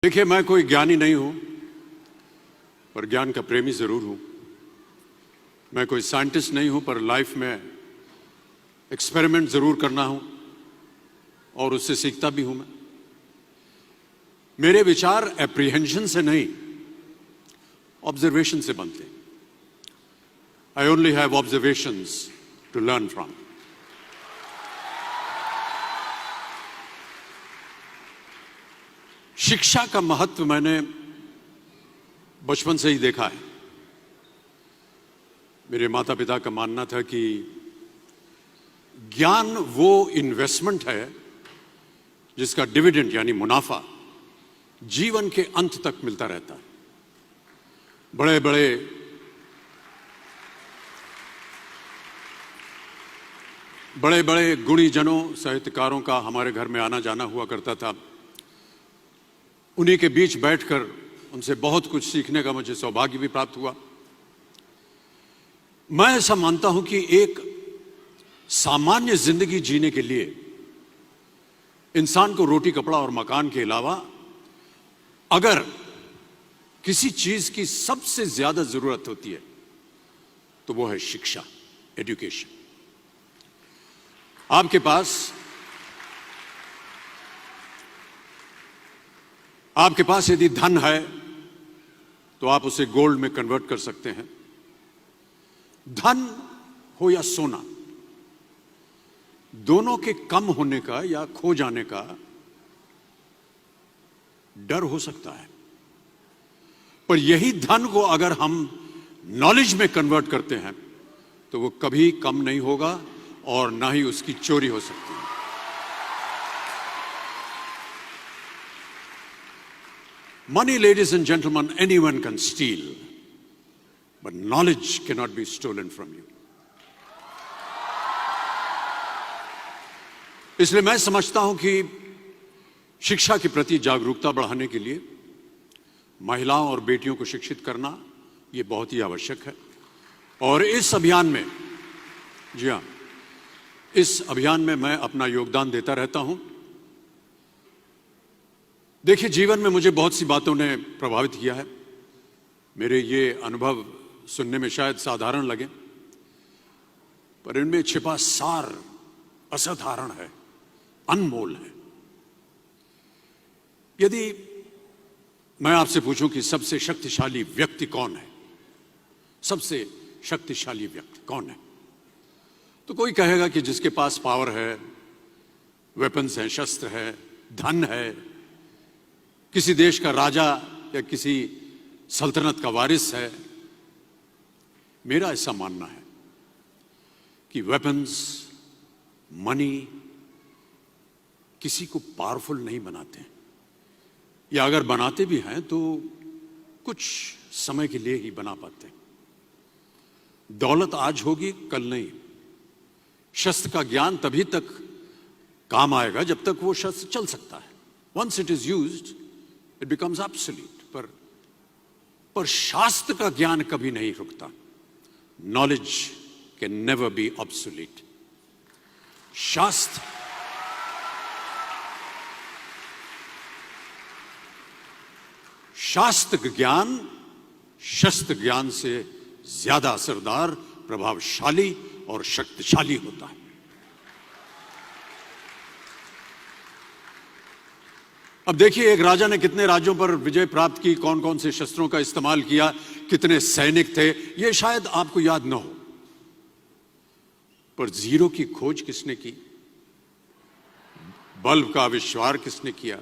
देखिए, मैं कोई ज्ञानी नहीं हूं, पर ज्ञान का प्रेमी जरूर हूं। मैं कोई साइंटिस्ट नहीं हूं, पर लाइफ में एक्सपेरिमेंट जरूर करना हूं और उससे सीखता भी हूं। मेरे विचार एप्रीहेंशन से नहीं, ऑब्जर्वेशन से बनते। I only have observations to learn from. शिक्षा का महत्व मैंने बचपन से ही देखा है। मेरे माता पिता का मानना था कि ज्ञान वो इन्वेस्टमेंट है जिसका डिविडेंड यानी मुनाफा जीवन के अंत तक मिलता रहता है। बड़े बड़े गुणीजनों, साहित्यकारों का हमारे घर में आना जाना हुआ करता था। उन्हीं के बीच बैठकर उनसे बहुत कुछ सीखने का मुझे सौभाग्य भी प्राप्त हुआ। मैं ऐसा मानता हूं कि एक सामान्य जिंदगी जीने के लिए इंसान को रोटी, कपड़ा और मकान के अलावा अगर किसी चीज की सबसे ज्यादा जरूरत होती है तो वो है शिक्षा, एजुकेशन। आपके पास यदि धन है तो आप उसे गोल्ड में कन्वर्ट कर सकते हैं। धन हो या सोना, दोनों के कम होने का या खो जाने का डर हो सकता है, पर यही धन को अगर हम नॉलेज में कन्वर्ट करते हैं तो वो कभी कम नहीं होगा और ना ही उसकी चोरी हो सकती है। Money, ladies and gentlemen, anyone can steal, but knowledge cannot be stolen from you. इसलिए मैं समझता हूं कि शिक्षा के प्रति जागरूकता बढ़ाने के लिए महिलाओं और बेटियों को शिक्षित करना ये बहुत ही आवश्यक है। और इस अभियान में, जी हां, इस अभियान में मैं अपना योगदान देता रहता हूं। देखिए, जीवन में मुझे बहुत सी बातों ने प्रभावित किया है। मेरे ये अनुभव सुनने में शायद साधारण लगे, पर इनमें छिपा सार असाधारण है, अनमोल है। यदि मैं आपसे पूछूं कि सबसे शक्तिशाली व्यक्ति कौन है, सबसे शक्तिशाली व्यक्ति कौन है, तो कोई कहेगा कि जिसके पास पावर है, वेपन्स हैं, शस्त्र है, धन है, किसी देश का राजा या किसी सल्तनत का वारिस है। मेरा ऐसा मानना है कि वेपन्स, मनी किसी को पावरफुल नहीं बनाते, या अगर बनाते भी हैं तो कुछ समय के लिए ही बना पाते हैं। दौलत आज होगी, कल नहीं। शस्त्र का ज्ञान तभी तक काम आएगा जब तक वो शस्त्र चल सकता है। Once it is used it becomes obsolete, पर शास्त्र का ज्ञान कभी नहीं रुकता। Knowledge can never be obsolete. शास्त्र ज्ञान शस्त्र ज्ञान से ज्यादा असरदार, प्रभावशाली और शक्तिशाली होता है। अब देखिए, एक राजा ने कितने राज्यों पर विजय प्राप्त की, कौन कौन से शस्त्रों का इस्तेमाल किया, कितने सैनिक थे, यह शायद आपको याद न हो, पर जीरो की खोज किसने की, बल्ब का आविष्कार किसने किया,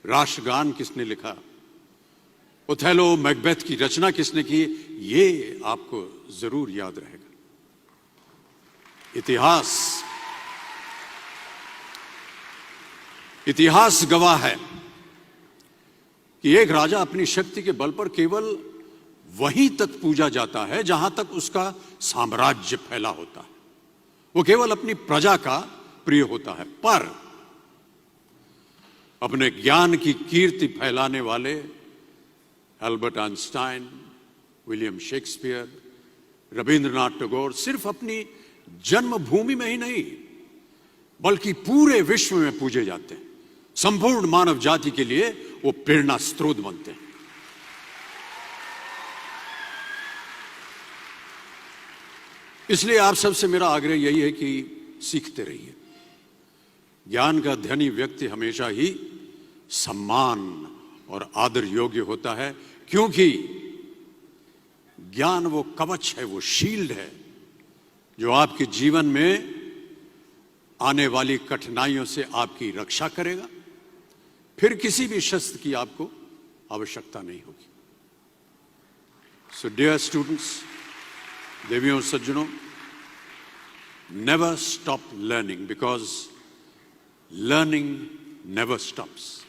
राष्ट्रगान किसने लिखा, ओथेलो, मैकबेथ की रचना किसने की, ये आपको जरूर याद रहेगा। इतिहास गवाह है कि एक राजा अपनी शक्ति के बल पर केवल वहीं तक पूजा जाता है जहां तक उसका साम्राज्य फैला होता है। वो केवल अपनी प्रजा का प्रिय होता है, पर अपने ज्ञान की कीर्ति फैलाने वाले Albert Einstein, William Shakespeare, Rabindranath Tagore सिर्फ अपनी जन्मभूमि में ही नहीं बल्कि पूरे विश्व में पूजे जाते हैं। संपूर्ण मानव जाति के लिए वो प्रेरणा स्रोत बनते हैं। इसलिए आप सबसे मेरा आग्रह यही है कि सीखते रहिए। ज्ञान का धनी व्यक्ति हमेशा ही सम्मान और आदर योग्य होता है, क्योंकि ज्ञान वो कवच है, वो शील्ड है जो आपके जीवन में आने वाली कठिनाइयों से आपकी रक्षा करेगा। फिर किसी भी शस्त्र की आपको आवश्यकता नहीं होगी। सो डियर स्टूडेंट्स, देवियों सज्जनों, never stop learning, because learning never stops.